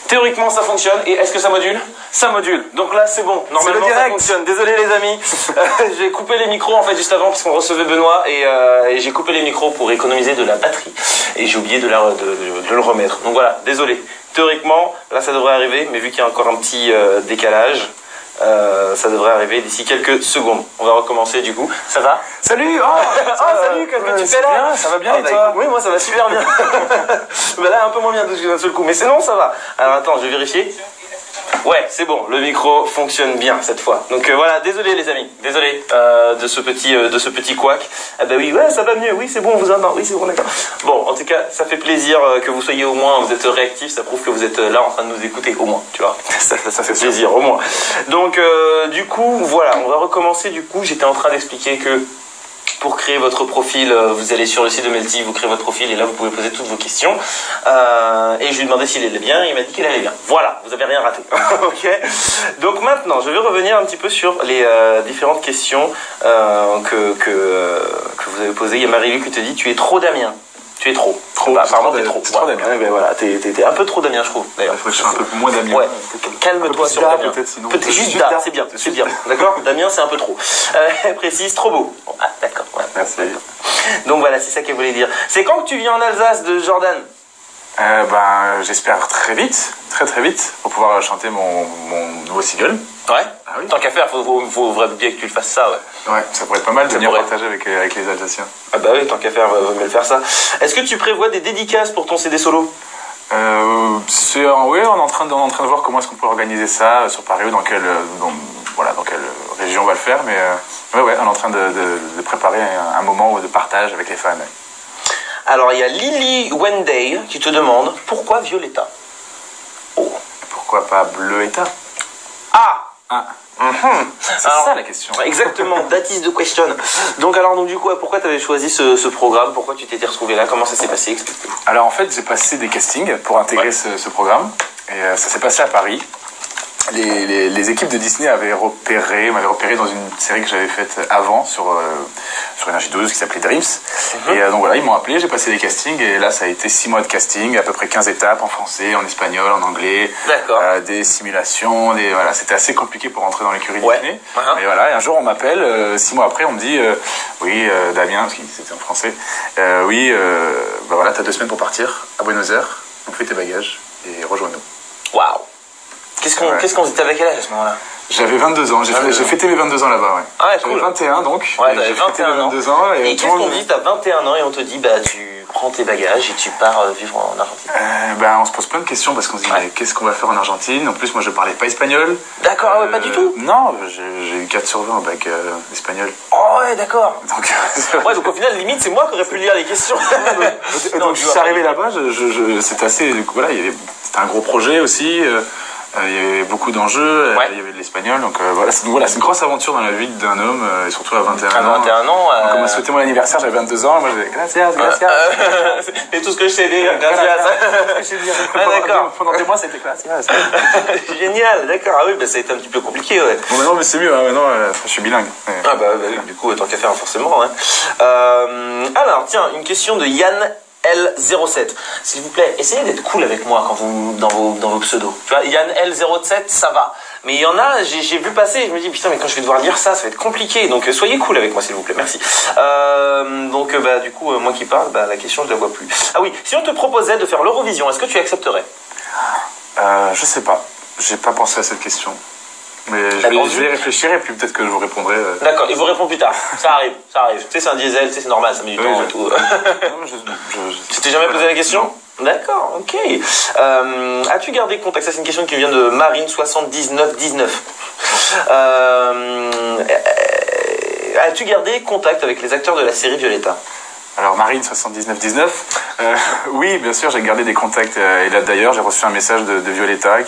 Théoriquement, ça fonctionne. Et est-ce que ça module? Ça module. Donc là, c'est bon. Normalement, ça fonctionne. Désolé, les amis. J'ai coupé les micros, en fait, juste avant, parce qu'on recevait Benoît. Et j'ai coupé les micros pour économiser de la batterie. Et j'ai oublié de le remettre. Donc voilà, désolé. Théoriquement, là, ça devrait arriver. Mais vu qu'il y a encore un petit décalage, ça devrait arriver d'ici quelques secondes. On va recommencer, du coup. Ça va? Salut! Salut! Qu'est-ce que tu fais là? Bien, ça va bien, et toi? Oui, moi, ça va super bien. Bah là, un peu moins bien d'un seul coup. Mais sinon, ça va. Alors, attends, je vais vérifier. Ouais, c'est bon, le micro fonctionne bien cette fois. Donc voilà, désolé les amis, désolé de ce petit couac. Ah bah oui, ouais, ça va mieux, oui c'est bon, on vous entend, oui c'est bon, d'accord. Bon, en tout cas, ça fait plaisir que vous soyez au moins, vous êtes réactifs, ça prouve que vous êtes là en train de nous écouter, au moins, tu vois. Ça fait plaisir, au moins. Donc du coup, voilà, on va recommencer. Du coup, j'étais en train d'expliquer que pour créer votre profil, vous allez sur le site de Melty, vous créez votre profil et là vous pouvez poser toutes vos questions. Et je lui ai demandé s'il allait bien, il m'a dit qu'il allait bien. Voilà, vous avez rien raté. Ok. Donc maintenant, je vais revenir un petit peu sur les différentes questions que vous avez posées. Il y a Marie-Lu qui te dit tu es trop Damien. Tu es trop. Bah, apparemment, t'es trop. C'est trop Damien. Ouais, ben voilà, t'es un peu trop Damien, je trouve. D'ailleurs. Il faut que je sois un peu moins Damien. Ouais. Calme-toi sur Damien. Peut-être sinon. Peut-être juste Da, c'est bien, c'est bien. D'accord. Damien, c'est un peu trop. Précise, trop beau. Bon, ah, d'accord. Ouais. Merci. Donc voilà, c'est ça qu'elle voulait dire. C'est quand que tu viens en Alsace de Jordan? J'espère très vite, très vite, pour pouvoir chanter mon nouveau single. Ouais. Ah oui. Tant qu'à faire, faut vraiment bien que tu le fasses ça, ouais. Ouais, ça pourrait être pas mal de venir pourrait. partager avec les Alsaciens. Ah bah oui, tant qu'à faire, vaut mieux le faire ça. Est-ce que tu prévois des dédicaces pour ton CD solo? On est en train de voir comment est-ce qu'on peut organiser ça sur Paris ou dans quelle région on va le faire, mais on est en train de préparer un moment de partage avec les fans. Ouais. Alors il y a Lily Wenday qui te demande pourquoi Violetta? Oh. Pourquoi pas Bleuetta? Ah. C'est ça la question. Exactement, that is the question. Donc du coup, pourquoi tu avais choisi ce programme? Pourquoi tu t'étais retrouvé là? Comment ça s'est passé? Explique-nous. Alors en fait, j'ai passé des castings pour intégrer ce programme. Et ça s'est passé à Paris. Les équipes de Disney m'avaient repéré dans une série que j'avais faite avant sur Énergie 12 qui s'appelait Dreams. Et donc voilà, ils m'ont appelé, j'ai passé des castings et là ça a été 6 mois de casting, à peu près 15 étapes en français, en espagnol, en anglais, des simulations, c'était assez compliqué pour rentrer dans l'écurie Disney. Mais voilà, et un jour on m'appelle, 6 mois après on me dit oui Damien, parce que c'était en français, voilà, t'as 2 semaines pour partir à Buenos Aires, donc fais tes bagages et rejoins-nous. Waouh. Qu'est-ce qu'on était avec quel âge à ce moment-là? J'avais 22 ans, j'ai fêté mes 22 ans là-bas, ouais. Ah ouais, cool. J'avais 21 donc, ouais, j'ai fêté mes 22 ans. Et qu'est-ce qu'on dit? T'as 21 ans et on te dit, bah tu prends tes bagages et tu pars vivre en Argentine. On se pose plein de questions parce qu'on se dit, mais qu'est-ce qu'on va faire en Argentine? En plus, moi je parlais pas espagnol. D'accord, ouais, pas du tout? Non, j'ai eu 4 sur 20 au bac espagnol. Oh ouais, d'accord. Donc au final, limite, c'est moi qui aurais pu lire les questions. Donc je suis arrivé là-bas, c'était assez, voilà, c'était un gros projet aussi. Il y avait beaucoup d'enjeux, il y avait de l'espagnol, donc c'est une grosse aventure dans la vie d'un homme, et surtout à 21 ans. À 21 ans. Donc on m'a souhaité mon anniversaire, j'avais 22 ans, moi j'avais gracias. Et tout ce que je sais dire, gracias. D'accord. Pendant des mois, c'était gracias. Génial, d'accord. Ah oui, ça a été un petit peu compliqué, ouais. Bon, maintenant, mais c'est mieux, maintenant, je suis bilingue. Ouais. Ah bah oui, du coup, tant qu'à faire, forcément. Hein. Alors, tiens, une question de Yann L07. S'il vous plaît, essayez d'être cool avec moi quand vous dans vos pseudos. Tu vois, Yann L07, ça va. Mais il y en a, j'ai vu passer, je me dis putain, mais quand je vais devoir lire ça, ça va être compliqué. Donc soyez cool avec moi, s'il vous plaît. Merci. Du coup, moi qui parle, la question je la vois plus. Ah oui, si on te proposait de faire l'Eurovision, est-ce que tu accepterais? Je sais pas. J'ai pas pensé à cette question. Mais je vais réfléchir et puis peut-être que je vous répondrai. D'accord, il vous répond plus tard. Ça arrive. Tu sais, c'est un diesel, c'est normal, ça met du temps et tout. Tu t'es jamais posé la question? D'accord, ok. As-tu gardé contact? Ça, c'est une question qui vient de Marine7919. As-tu gardé contact avec les acteurs de la série Violetta? Alors Marine 7919, oui bien sûr j'ai gardé des contacts et là d'ailleurs j'ai reçu un message de Violetta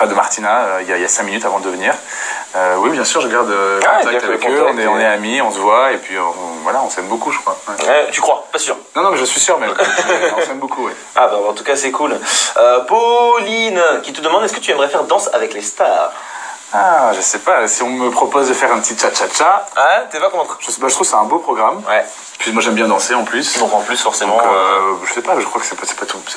de Martina il y a 5 minutes avant de venir. Oui bien sûr je garde contact avec eux, on est amis, on se voit et puis on s'aime beaucoup je crois. Ouais. Tu crois? Pas sûr? Non mais je suis sûr même, on s'aime beaucoup oui. Ah en tout cas c'est cool. Pauline qui te demande est-ce que tu aimerais faire Danse avec les stars? Ah, je sais pas, si on me propose de faire un petit cha-cha-cha... Ah, t'es pas contre? Je trouve que c'est un beau programme. Ouais. Puis moi j'aime bien danser en plus. Donc en plus forcément. Donc, je sais pas, je crois que c'est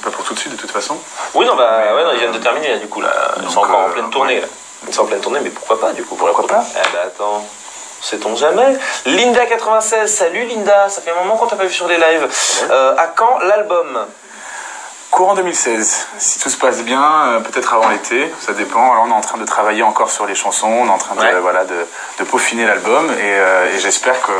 pas pour tout de suite de toute façon. Oui non bah ouais non, ils viennent de terminer là, du coup là. Ils sont encore en pleine tournée ouais. là. Ils sont en pleine tournée mais pourquoi pas du coup pour Pourquoi la pas. Eh bah attends. Sait-on jamais. Linda96, salut Linda, ça fait un moment qu'on t'a pas vu sur les lives. À quand l'album? Courant 2016, si tout se passe bien, peut-être avant l'été, ça dépend. Alors on est en train de travailler encore sur les chansons, on est en train de peaufiner l'album et j'espère que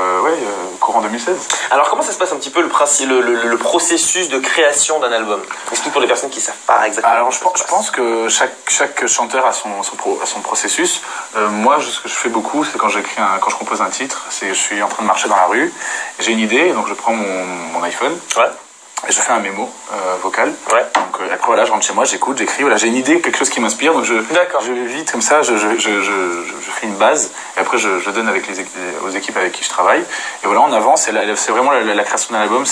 courant 2016. Alors comment ça se passe un petit peu le processus de création d'un album? Explique pour les personnes qui savent pas exactement. Alors je pense que chaque chanteur a son processus. Moi ce que je fais beaucoup, c'est quand je compose un titre, c'est je suis en train de marcher dans la rue, j'ai une idée, donc je prends mon iPhone. Ouais. Et je fais un mémo vocal. Ouais. Donc après voilà, je rentre chez moi, j'écoute, j'écris. Voilà, j'ai une idée, quelque chose qui m'inspire. Donc je vais vite comme ça, je fais une base. Et après je donne aux équipes avec qui je travaille. Et voilà, on avance. Et c'est vraiment la création d'un album.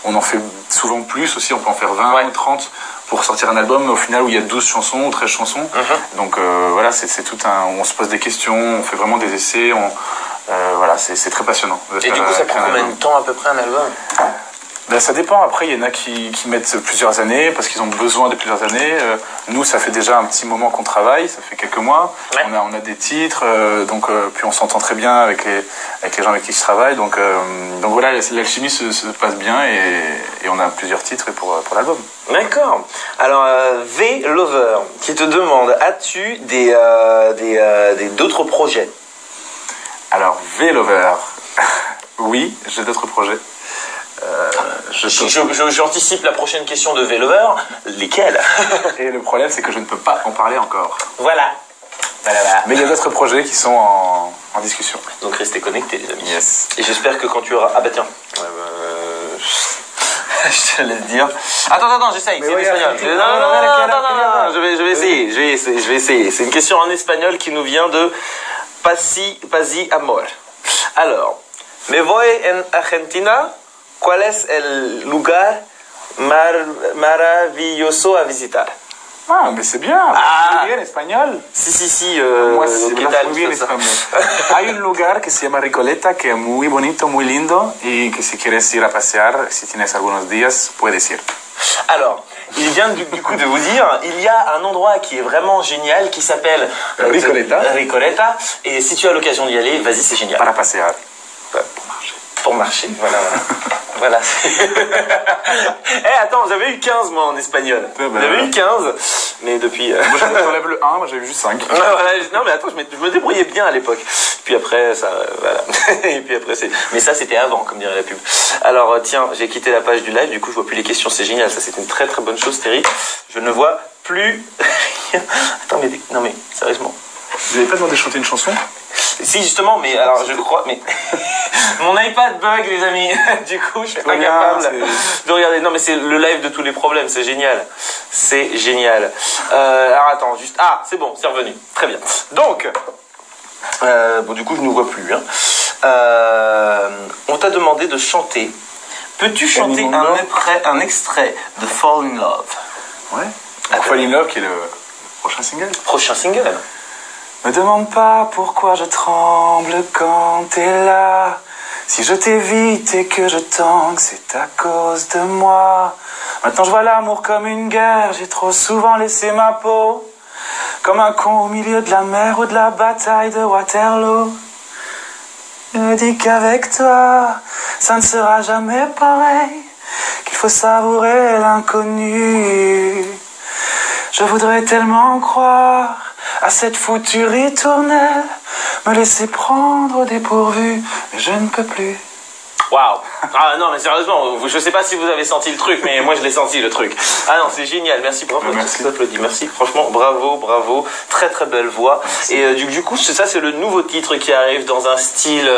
On en fait souvent plus aussi. On peut en faire 20 ou 30 pour sortir un album. Au final, où il y a 12 chansons ou 13 chansons. Donc voilà, c'est tout on se pose des questions, on fait vraiment des essais. Voilà, c'est très passionnant. Et du coup, ça prend combien de temps à peu près un album? Ben, ça dépend. Après, il y en a qui mettent plusieurs années parce qu'ils ont besoin de plusieurs années. Nous, ça fait déjà un petit moment qu'on travaille, ça fait quelques mois. Ouais. On a des titres, puis on s'entend très bien avec les gens avec qui je travaille. Donc voilà, l'alchimie se passe bien et on a plusieurs titres pour l'album. D'accord. Alors, V-Lover qui te demande, as-tu d'autres projets? Alors, V-Lover, oui, j'ai d'autres projets. J'anticipe la prochaine question de V-Lover. Lesquels? Et le problème, c'est que je ne peux pas en parler encore. Voilà. Mais il y a d'autres projets qui sont en discussion. Donc restez connectés, les amis. Yes. Et j'espère que quand tu auras... Ah bah tiens. Je te laisse dire. Attends, j'essaye. C'est en espagnol. Non. Je vais essayer. C'est une question en espagnol qui nous vient de Pasi Amor. Alors, me voy en Argentina. ¿Cuál es el lugar maravilloso a visitar? Ah, mais c'est bien. Muy bien español. Si. Moi, c'est muy bien español. Hay un lugar que se llama Recoleta, que es muy bonito, muy lindo, y que si quieres ir a pasear, si tienes algunos días, puedes ir. Alors, il vient du coup de vous dire, il y a un endroit qui est vraiment génial, qui s'appelle Recoleta, et si tu as l'occasion d'y aller, vas-y, c'est génial. Para pasear. Pour marcher, voilà. Attends, j'avais eu 15 moi en espagnol. J'avais eu 15, mais depuis... Moi j'enlève le 1, moi j'avais juste 5. Non mais attends, je me débrouillais bien à l'époque. Puis après, ça... Voilà. Et puis après, mais ça c'était avant, comme dirait la pub. Alors tiens, j'ai quitté la page du live, du coup je vois plus les questions, c'est génial. Ça c'est une très très bonne chose, Terry. Je ne vois plus... Attends, mais sérieusement. Vous n'avez pas demandé de chanter une chanson? Si justement, mais alors je crois, mais mon iPad bug les amis, du coup je suis incapable de regarder. Non mais c'est le live de tous les problèmes, c'est génial, alors attends, juste, c'est bon, c'est revenu, très bien. Donc, du coup je ne vois plus. On t'a demandé de chanter. Peux-tu chanter un extrait de Fall in Love? Ouais. Fall in Love qui est le prochain single. Prochain single. Me demande pas pourquoi je tremble quand t'es là. Si je t'évite et que je tangue, c'est à cause de moi. Maintenant je vois l'amour comme une guerre, j'ai trop souvent laissé ma peau comme un con au milieu de la mer ou de la bataille de Waterloo. Je me dis qu'avec toi, ça ne sera jamais pareil, qu'il faut savourer l'inconnu. Je voudrais tellement croire à cette foutue ritournelle, me laisser prendre au dépourvu, mais je ne peux plus. Waouh! Ah non, mais sérieusement, je sais pas si vous avez senti le truc, mais moi je l'ai senti le truc. Ah non, c'est génial, merci, bravo, merci. Merci, franchement, bravo, très très belle voix. Merci. Et du coup, ça c'est le nouveau titre qui arrive dans un style,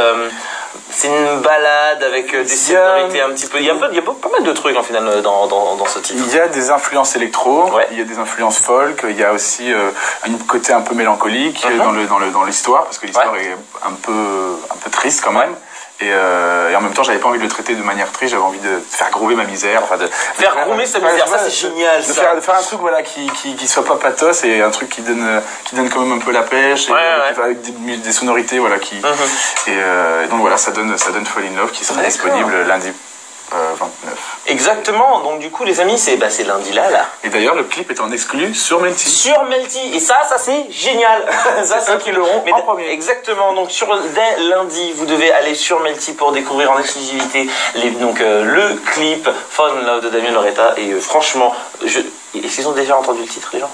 c'est une balade avec des sonorités un petit peu, il y a pas mal de trucs en final dans ce titre. Il y a des influences électro, il y a des influences folk, il y a aussi un côté un peu mélancolique dans l'histoire, parce que l'histoire est un peu triste quand même. Et en même temps, j'avais pas envie de le traiter de manière triste, j'avais envie de faire groover ma misère. Enfin, faire groover sa misère, ça c'est génial. De faire un truc voilà, qui soit pas pathos et un truc qui donne quand même un peu la pêche, avec des sonorités. Voilà, et donc voilà, ça donne Fall in Love qui sera disponible lundi 29. Exactement, donc du coup les amis, c'est lundi là. Et d'ailleurs le clip est en exclu sur Melty. Sur Melty, et ça c'est génial. Ça c'est eux qui l'auront en premier. Exactement, donc dès lundi, vous devez aller sur Melty pour découvrir en exclusivité le clip Fall in Love de Damien Loretta. Et franchement, est-ce qu'ils ont déjà entendu le titre les gens?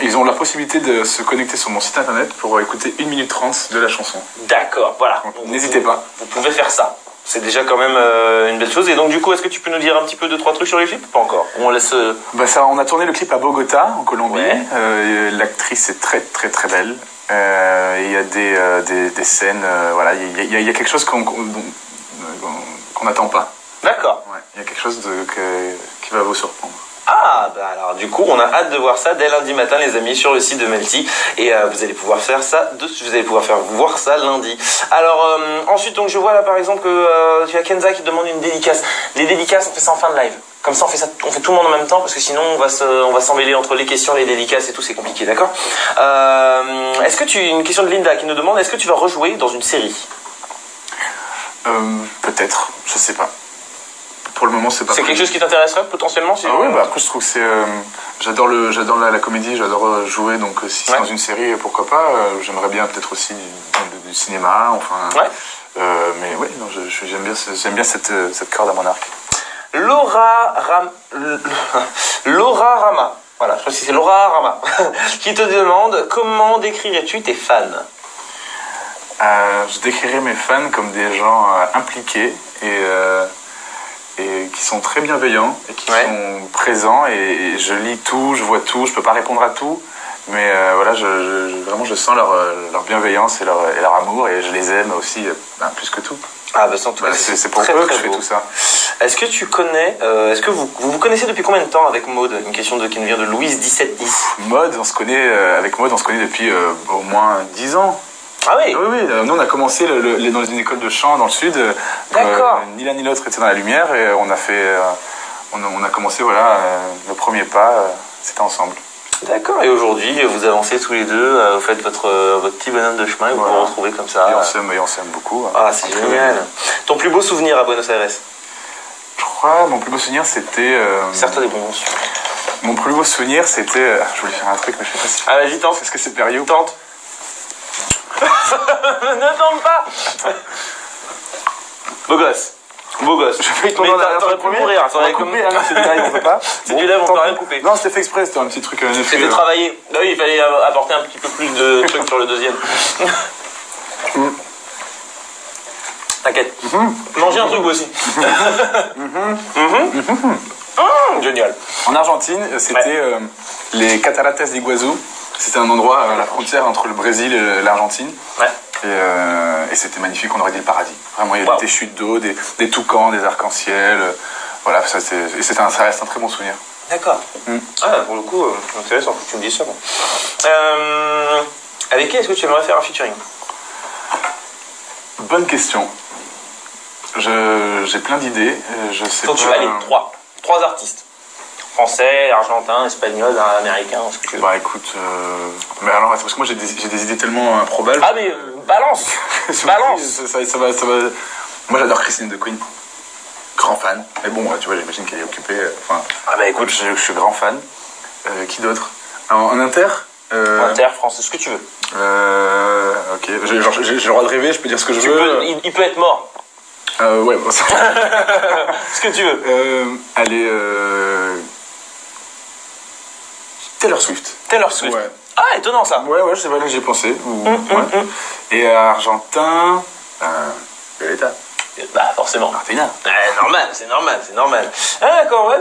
Ils ont la possibilité de se connecter sur mon site internet pour écouter 1 minute 30 de la chanson. D'accord, voilà. Donc, n'hésitez pas. Vous pouvez faire ça. C'est déjà quand même une belle chose. Et donc du coup, est-ce que tu peux nous dire un petit peu 2-3 trucs sur les clips? Pas encore. On laisse. On a tourné le clip à Bogota, en Colombie. Ouais. L'actrice est très très très belle. Il y a des scènes. Voilà, il y a quelque chose qu'on n'attend pas. D'accord. Ouais, il y a quelque chose qui va vous surprendre. Alors du coup on a hâte de voir ça dès lundi matin les amis sur le site de Melty et vous allez pouvoir faire voir ça lundi. Alors ensuite donc je vois là par exemple que tu as Kenza qui demande une dédicace. Les dédicaces on fait ça en fin de live. Comme ça on fait tout le monde en même temps parce que sinon on va s'emmêler entre les questions, les dédicaces et tout, c'est compliqué, d'accord. Est-ce que une question de Linda qui nous demande est-ce que tu vas rejouer dans une série? Peut-être, je sais pas. Pour le moment, c'est pas. C'est quelque chose qui t'intéresserait potentiellement si oui, après je trouve que c'est. J'adore la comédie, j'adore jouer, donc si c'est dans une série, pourquoi pas. J'aimerais bien peut-être aussi du cinéma, enfin. Ouais. Mais oui, j'aime bien cette corde à mon arc. Laura Rama, voilà, je crois que c'est Laura Rama, qui te demande comment décrirais-tu tes fans? Je décrirais mes fans comme des gens impliqués et qui sont très bienveillants et qui sont présents et je lis tout, je vois tout, je peux pas répondre à tout, mais voilà, vraiment je sens leur bienveillance et leur amour et je les aime aussi plus que tout. C'est pour eux que je fais tout ça. Est-ce que tu connais, est-ce que vous connaissez depuis combien de temps avec Maud? Une question qui nous vient de Louise 1710. Maud, avec Maud, on se connaît depuis au moins 10 ans. Ah oui? Oui, nous on a commencé dans une école de chant dans le sud. D'accord. Ni l'un ni l'autre était dans la lumière et on a commencé, voilà, le premier pas, c'était ensemble. D'accord, et aujourd'hui vous avancez tous les deux, vous faites votre petit bonhomme de chemin et vous vous retrouvez comme ça. Et on s'aime beaucoup. C'est génial. Ton plus beau souvenir à Buenos Aires? Je crois, mon plus beau souvenir c'était... Certains des bons souvenirs. Mon plus beau souvenir c'était... Je voulais faire un truc mais je sais pas si... Vas-y, tente. Est-ce que c'est Perio? Tente. Ne tente pas. Beau gosse. Je fais tomber t'aurais pu mourir. C'est du lèvre, on peut rien couper. Non, c'était fait exprès, c'était un petit truc. C'était travaillé. Oui, il fallait apporter un petit peu plus de trucs sur le deuxième. T'inquiète. Mangez un truc aussi. Génial. En Argentine, c'était les Cataratas d'Iguazu. C'était un endroit à la frontière entre le Brésil et l'Argentine. Ouais. Et c'était magnifique, on aurait dit le paradis. Vraiment, il y avait des chutes d'eau, des toucans, des arcs-en-ciel. Voilà, ça reste un très bon souvenir. D'accord. Pour le coup, intéressant, tu me dis ça. Bon. Avec qui est-ce que tu aimerais faire un featuring? Bonne question. J'ai plein d'idées. Je sais pas. Allez, trois artistes. Français, argentin, espagnol, américain, ce que tu veux. Écoute, mais alors c'est parce que moi j'ai des idées tellement improbables. Ah mais balance. Balance. Ça va. Moi j'adore Christine de Queen. Grand fan. Mais bon, tu vois, j'imagine qu'elle est occupée. Écoute, je suis grand fan. Qui d'autre? En inter? Inter, français, ce que tu veux. Ok. J'ai le droit de rêver, je peux dire ce que je veux. Il peut être mort. Ouais, bon, ça... Ce que tu veux. Allez, Taylor Swift. Ouais. Ah, étonnant ça. Ouais, je sais pas, là j'ai pensé. Et argentin, Violetta. Forcément. Martina. C'est normal. Ah d'accord,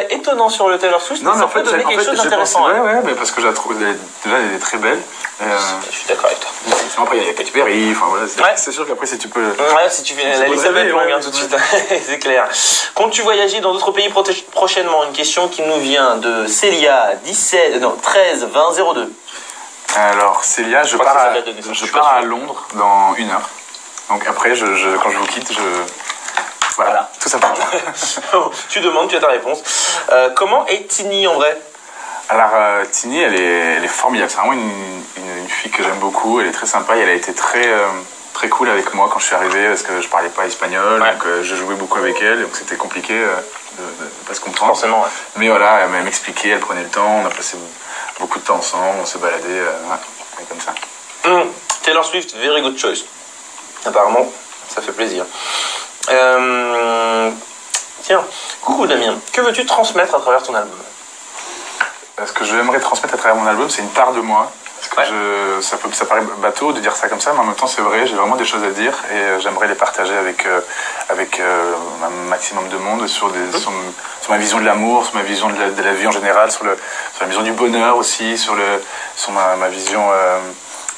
étonnant sur le Taylor Swift, ça peut donner quelque chose d'intéressant. Ouais, mais parce que je la trouve, déjà elle est très belle. Je suis d'accord avec toi. Après il y a Katy Perry, c'est sûr qu'après si tu peux... Ouais, si tu fais la liste va être longue tout de suite, c'est clair. Comptes-tu voyager dans d'autres pays prochainement? Une question qui nous vient de Célia, 13 20 02. Alors Célia, je pars à Londres dans 1 heure. Donc après, quand je vous quitte, voilà, tout simplement. Tu demandes, tu as ta réponse. Comment est Tini en vrai? Alors, Tini, elle est formidable. C'est vraiment une fille que j'aime beaucoup. Elle est très sympa et elle a été très cool avec moi quand je suis arrivé parce que je parlais pas espagnol, donc je jouais beaucoup avec elle, donc c'était compliqué de pas se comprendre. Forcément, ouais. Mais voilà, elle m'expliquait, elle prenait le temps, on a passé beaucoup de temps ensemble, on se baladait, comme ça. Taylor Swift, very good choice. Apparemment, ça fait plaisir. Tiens, coucou Damien, que veux-tu transmettre à travers ton album? Ce que j'aimerais transmettre à travers mon album, c'est une part de moi. Parce que ça paraît bateau de dire ça comme ça, mais en même temps c'est vrai, j'ai vraiment des choses à dire et j'aimerais les partager avec un maximum de monde sur ma vision de l'amour, sur ma vision de la vie en général, sur la vision du bonheur aussi, sur ma vision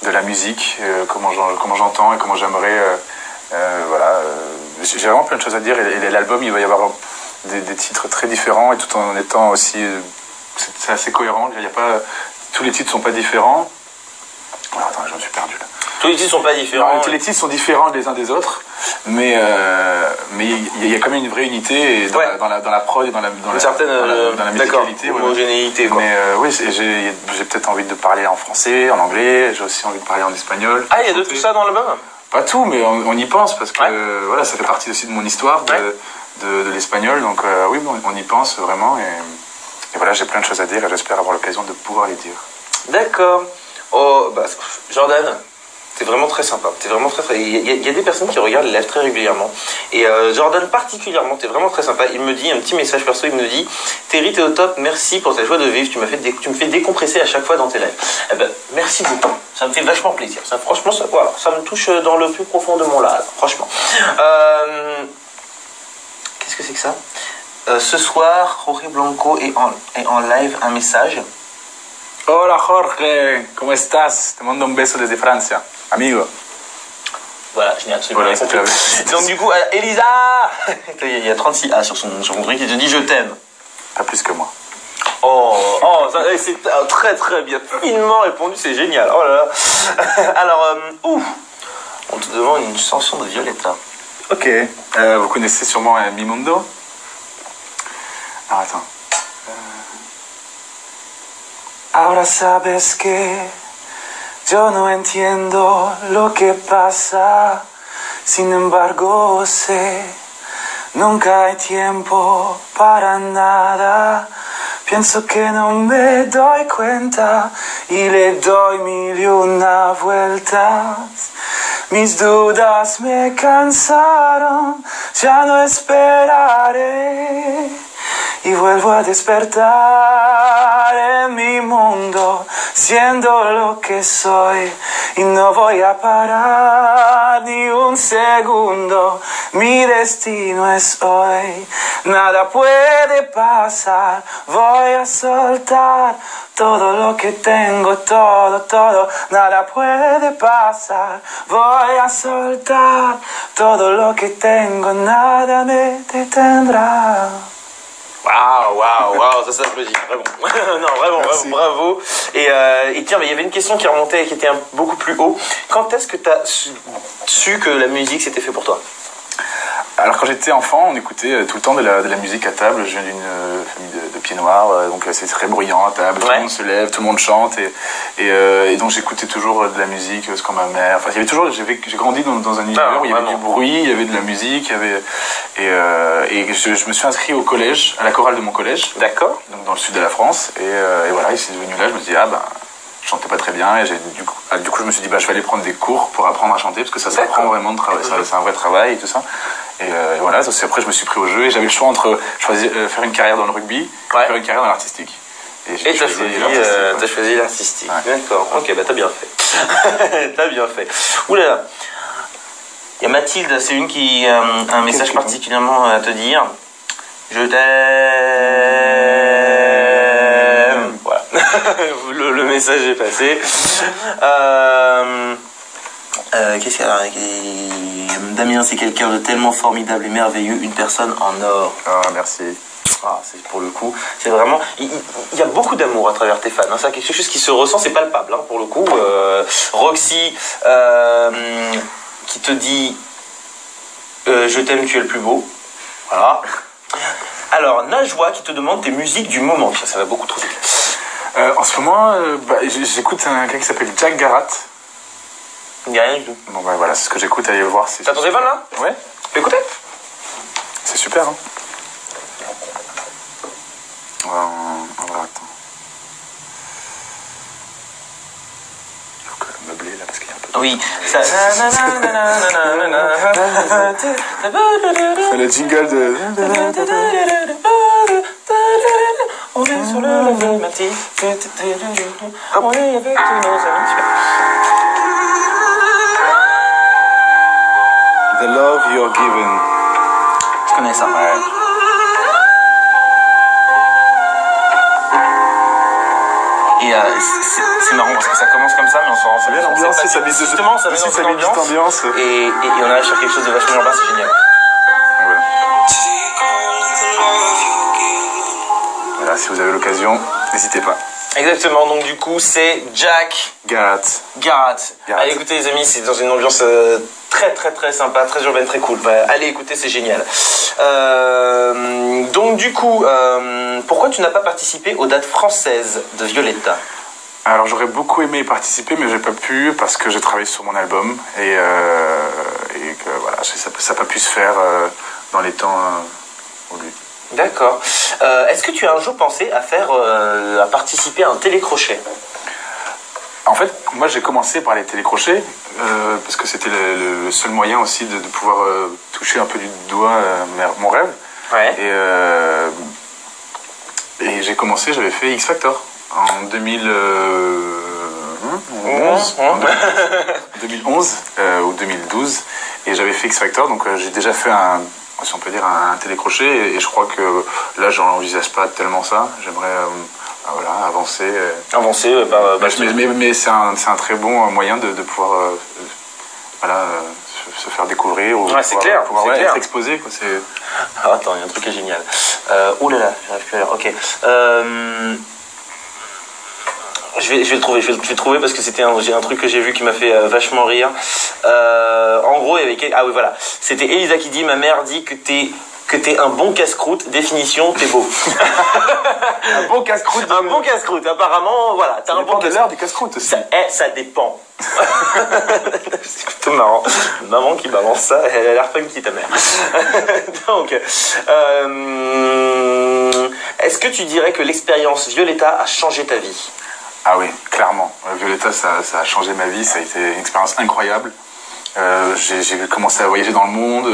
de la musique, comment j'entends et comment j'aimerais... voilà, j'ai vraiment plein de choses à dire et l'album il va y avoir des titres très différents et tout en étant aussi... c'est assez cohérent, il y a pas... Tous les titres sont pas différents. Alors, attends, je me suis perdu là. Tous les titres sont pas différents. Non, tous les titres sont différents les uns des autres, mais il y a quand même une vraie unité dans la prod et dans la musicalité. Homogénéité. Ouais. Mais oui, j'ai peut-être envie de parler en français, en anglais, j'ai aussi envie de parler en espagnol. Ah, il y a de tout ça dans l'album? Pas tout, mais on y pense parce que voilà, ça fait partie aussi de mon histoire de l'espagnol, donc oui, on y pense vraiment et voilà, j'ai plein de choses à dire et j'espère avoir l'occasion de pouvoir les dire. D'accord. Oh, bah, Jordan, t'es vraiment très sympa. T'es vraiment très. Il y a des personnes qui regardent les lives très régulièrement. Et Jordan, particulièrement, t'es vraiment très sympa. Il me dit un petit message perso. Il me dit Terry, t'es au top. Merci pour ta joie de vivre. Tu me fais décompresser à chaque fois dans tes lives. Eh ben, merci beaucoup. Ça me fait vachement plaisir. Franchement, ça me touche dans le plus profond de mon âme. Franchement. Qu'est-ce que c'est que ça? Ce soir, Jorge Blanco est en live un message. Hola Jorge, ¿cómo estás? Te mando un beso desde Francia, amigo. Voilà, je n'ai absolument rien compris. Donc du coup, Elisa, il y a 36A sur son truc, il te dit je t'aime. Pas plus que moi. C'est très très bien, finement répondu, c'est génial. Oh là là. Alors, on te demande une chanson de Violetta. Ok, vous connaissez sûrement Mi Mundo. Alors attends. Ahora sabes que yo no entiendo lo que pasa, sin embargo sé, nunca hay tiempo para nada, pienso que no me doy cuenta y le doy 1001 vueltas, mis dudas me cansaron, ya no esperaré. Y vuelvo a despertar en mi mundo, siendo lo que soy. Y no voy a parar ni un segundo, mi destino es hoy. Nada puede pasar, voy a soltar todo lo que tengo, todo. Nada puede pasar, voy a soltar todo lo que tengo, nada me detendrá. Waouh, ça s'applaudit, vraiment. Non, vraiment, bravo. Et tiens, mais il y avait une question qui remontait et qui était beaucoup plus haut. Quand est-ce que tu as su que la musique c'était fait pour toi? Alors quand j'étais enfant, on écoutait tout le temps de la musique à table. Je viens d'une famille de pieds noirs, donc c'est très bruyant à table. Tout le monde se lève, tout le monde chante, et donc j'écoutais toujours de la musique, ce comme ma mère. Enfin, il y avait toujours. J'ai grandi dans un univers où il y avait du bruit, il y avait de la musique, et je me suis inscrit au collège, à la chorale de mon collège. D'accord. Donc dans le sud de la France, et voilà, et c'est devenu là. Je me dis je chantais pas très bien et du coup je me suis dit je vais aller prendre des cours pour apprendre à chanter parce que ça s'apprend vraiment de travail, c'est un vrai travail et tout ça. Et voilà, après je me suis pris au jeu et j'avais le choix entre faire une carrière dans le rugby ou faire une carrière dans l'artistique. Et t'as choisi l'artistique. Ouais. D'accord, ok, t'as bien fait. T'as bien fait. Ouh là là. Il y a Mathilde, c'est une qui a un message particulièrement à te dire. Je t'aime. Voilà. Le message est passé. Qu'est-ce qu'il y a? Damien, c'est quelqu'un de tellement formidable et merveilleux, une personne en or. Merci. C'est pour le coup, c'est vraiment. Il y a beaucoup d'amour à travers tes fans. Hein, c'est quelque chose qui se ressent, c'est palpable. Hein, pour le coup, Roxy. qui te dit je t'aime, tu es le plus beau. Voilà. Alors, Najwa qui te demande tes musiques du moment. Ça va beaucoup trop vite. En ce moment, j'écoute un gars qui s'appelle Jack Garat. Il n'y a rien du tout. Bon, bah voilà, c'est ce que j'écoute, allez voir. T'as ton téléphone là? Ouais. Écoutez. C'est super, hein. On va attends. Il faut que meubler là parce qu'il y a un peu. Oui. Ça... C'est le jingle de. On est sur le level matin. On est avec tous nos amis. Super. The love you're given. Je connais ça. Ouais. Et c'est marrant parce que ça commence comme ça, mais on s'en rend pas bien l'ambiance, ça met justement, ça met dans une ambiance. Et on arrive sur quelque chose de vachement urbain, c'est génial. Voilà. Voilà, si vous avez l'occasion, n'hésitez pas. Exactement, donc du coup c'est Jack Garat. Allez écoutez les amis, c'est dans une ambiance très très très sympa, très urbaine, très cool. Bah, allez écoutez, c'est génial. Donc du coup, pourquoi tu n'as pas participé aux dates françaises de Violetta? Alors j'aurais beaucoup aimé y participer, mais j'ai pas pu parce que j'ai travaillé sur mon album et que voilà, ça n'a pas pu se faire dans les temps voulus. D'accord. Est-ce que tu as un jour pensé à participer à un télécrochet? En fait, moi j'ai commencé par les télécrochets parce que c'était le seul moyen aussi de pouvoir toucher un peu du doigt mon rêve. Ouais. Et j'ai commencé, j'avais fait X Factor en 2011 ou 2012 et j'avais fait X Factor, donc j'ai déjà fait si on peut dire un télécrochet et je crois que là j'envisage pas tellement ça, j'aimerais voilà, avancer. Mais c'est un très bon moyen de pouvoir voilà, se faire découvrir ou c'est clair, pouvoir clair. Être exposé. Quoi, Alors, attends, il y a un truc qui est génial. Ouh là là, j'arrive plus à l'heure. Ok. Je vais le trouver, parce que c'était un truc que j'ai vu qui m'a fait vachement rire. En gros, il y avait... Ah oui, voilà. C'était Elisa qui dit, ma mère dit que t'es un bon casse-croûte, définition, t'es beau. Un bon casse-croûte. Un bon casse-croûte, apparemment, voilà. T'as un bon de l'heure du casse-croûte aussi. Ça dépend. C'est plutôt marrant. Maman qui balance ça, elle a l'air funky ta mère. Donc, est-ce que tu dirais que l'expérience Violetta a changé ta vie? Ah oui, clairement. Violetta, ça a changé ma vie, ça a été une expérience incroyable. J'ai commencé à voyager dans le monde.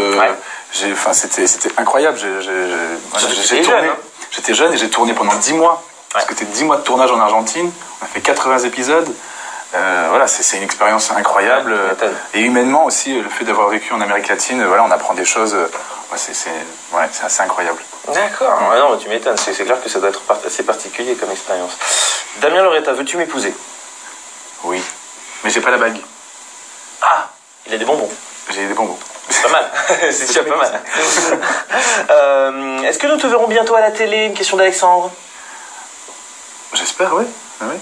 C'était incroyable. J'étais jeune et j'ai tourné pendant 10 mois. Parce que c'était 10 mois de tournage en Argentine. On a fait 80 épisodes. Voilà, c'est une expérience incroyable. Et humainement aussi, le fait d'avoir vécu en Amérique latine, voilà, on apprend des choses. C'est assez incroyable. D'accord. Ouais, non, tu m'étonnes. C'est clair que ça doit être assez particulier comme expérience. Damien Loretta, veux-tu m'épouser? Oui. Mais j'ai pas la bague. Ah, il a des bonbons. J'ai des bonbons. C'est pas mal. C'est déjà pas mal. Est-ce que nous te verrons bientôt à la télé? Une question d'Alexandre. J'espère, oui. Oui.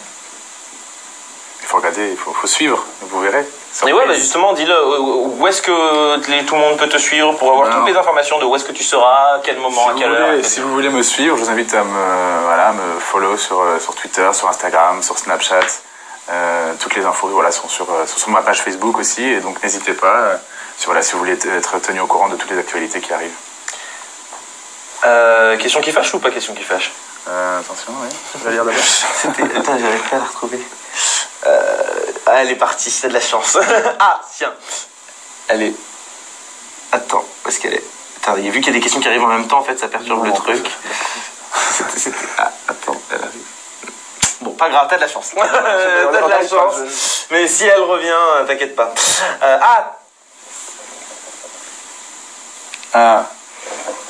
Il faut regarder, il faut suivre, vous verrez. Et ouais, bah justement, dis-le, où est-ce que tout le monde peut te suivre pour avoir toutes les informations de où est-ce que tu seras, à quel moment, à quelle heure. Si vous voulez me suivre, je vous invite à me follow sur Twitter, sur Instagram, sur Snapchat. Toutes les infos sont sur ma page Facebook aussi, et donc n'hésitez pas si vous voulez être tenu au courant de toutes les actualités qui arrivent. Question qui fâche ou pas question qui fâche? Attention, oui. Je vais la lire d'abord. Attends, j'arrive pas à la retrouver. Elle est partie, c'est de la chance. Ah, tiens. Elle est... Attends, où est-ce qu'elle est? Attends, vu qu'il y a des questions qui arrivent en même temps, en fait, ça perturbe le truc. Ah, attends, elle arrive. Bon, pas grave, t'as de la chance. T'as de la chance. Mais si elle revient, t'inquiète pas.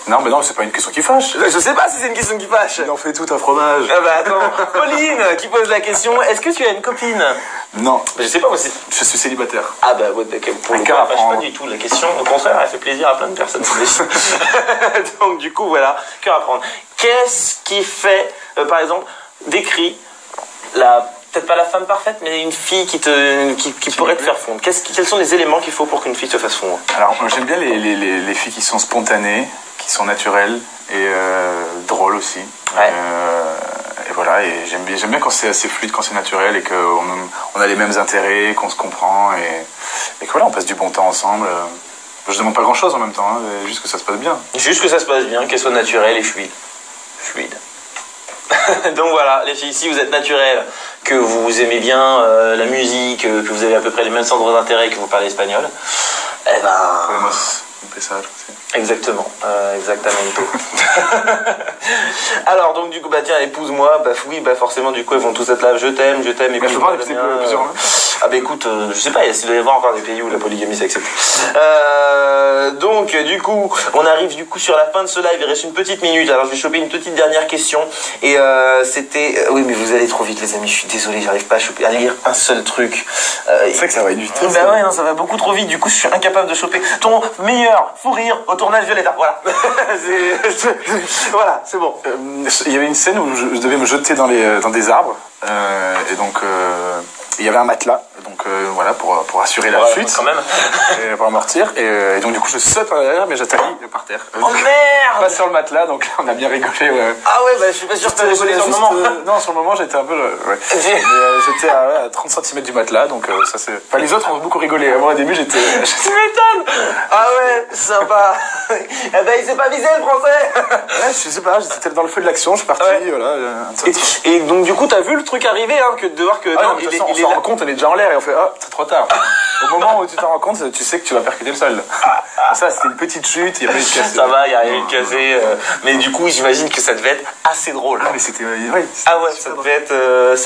Non, mais non, c'est pas une question qui fâche. Je sais pas si c'est une question qui fâche. Il en fait tout un fromage. Ah bah attends, Pauline qui pose la question, est-ce que tu as une copine? Non. Je sais pas moi aussi. Je suis célibataire. Ah bah ouais, pour le coup, elle fâche pas du tout la question. Au contraire, elle fait plaisir à plein de personnes. Donc du coup, voilà, cœur à prendre. Qu'est-ce qui fait, par exemple, décrit la peut-être pas la femme parfaite, mais une fille qui pourrait te faire fondre. Quels sont les éléments qu'il faut pour qu'une fille te fasse fondre? Alors, moi, j'aime bien les filles qui sont spontanées, qui sont naturelles et drôles aussi. Ouais. Et voilà, et j'aime bien quand c'est assez fluide, quand c'est naturel et qu'on a les mêmes intérêts, qu'on se comprend et que voilà, on passe du bon temps ensemble. Je demande pas grand chose en même temps, hein, juste que ça se passe bien. Juste que ça se passe bien, qu'elle soit naturelle et fluide. Donc voilà, les filles, si vous êtes naturelles, que vous aimez bien la musique, que vous avez à peu près les mêmes centres d'intérêt, que vous parlez espagnol, eh ben... Un message aussi. Exactement, exactement. Alors donc du coup bah tiens, épouse-moi, bah oui, bah forcément du coup elles vont tous être là, je t'aime, Mais je parle plusieurs. Ah bah écoute, je sais pas, il doit y avoir encore des pays où la polygamie s'accepte. Donc du coup, on arrive du coup sur la fin de ce live, il reste une petite minute, alors je vais choper une petite dernière question, et c'était... oui mais vous allez trop vite les amis, je suis désolé, j'arrive pas à lire un seul truc. C'est vrai que ça va être vite. Bah ouais, non, ça va beaucoup trop vite, du coup je suis incapable de choper ton meilleur fou rire au tournage Violetta, voilà. Voilà, c'est bon. Il y avait une scène où je devais me jeter dans des arbres, et donc il y avait un matelas, donc voilà, pour assurer la fuite, quand même. Et pour amortir, et donc du coup je saute par derrière, mais j'atterris par terre. Oh merde! Pas sur le matelas, donc là on a bien rigolé. Ouais. Ah ouais, bah je suis pas sûr que t'as rigolé sur le moment. Non, sur le moment j'étais un peu... ouais. J'étais à 30 cm du matelas, donc ça c'est... Enfin, les autres ont beaucoup rigolé, moi au début j'étais... Tu m'étonnes! Ah ouais, sympa. Eh ben il s'est pas visé le français. Ouais, je sais pas, j'étais dans le feu de l'action, je suis parti, ouais. Voilà. Et donc du coup t'as vu le truc arriver, hein, que de voir que... Ah non, mais on s'en rend compte, on est déjà en l'air et on fait ah, c'est trop tard. Au moment où tu t'en rends compte, tu sais que tu vas percuter le sol. Ça, c'était une petite chute, il n'y a pas eu de cassé. Ça va, il n'y a rien eu de cassé. Mais du coup, j'imagine que ça devait être assez drôle. Ah, mais c'était. Ah ouais, ça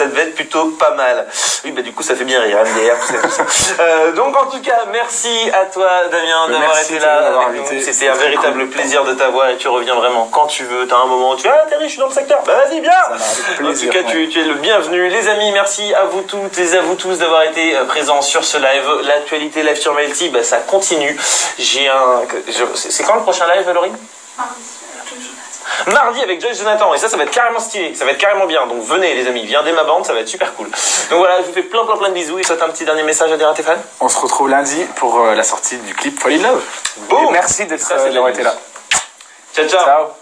devait être plutôt pas mal. Oui, bah du coup, ça fait bien rire, MDR, tout ça. Donc en tout cas, merci à toi, Damien, d'avoir été là. C'était un véritable plaisir de t'avoir et tu reviens vraiment quand tu veux. T'as un moment où tu as Terry, je suis dans le secteur. Bah vas-y, viens. En tout cas, tu es le bienvenu. Les amis, merci à vous toutes et à vous tous d'avoir été présents sur ce live. L'actualité live sur Melty, bah, ça continue. C'est quand le prochain live, Laurine? Mardi avec Joyce Jonathan. Et ça va être carrément stylé. Ça va être carrément bien. Donc venez, les amis. Viens dès ma bande, ça va être super cool. Donc voilà, je vous fais plein de bisous. Et souhaite un petit dernier message à dire à tes fans. On se retrouve lundi pour la sortie du clip Fall in Love. Bon. Et merci d'avoir été là. Ciao, ciao. Ciao.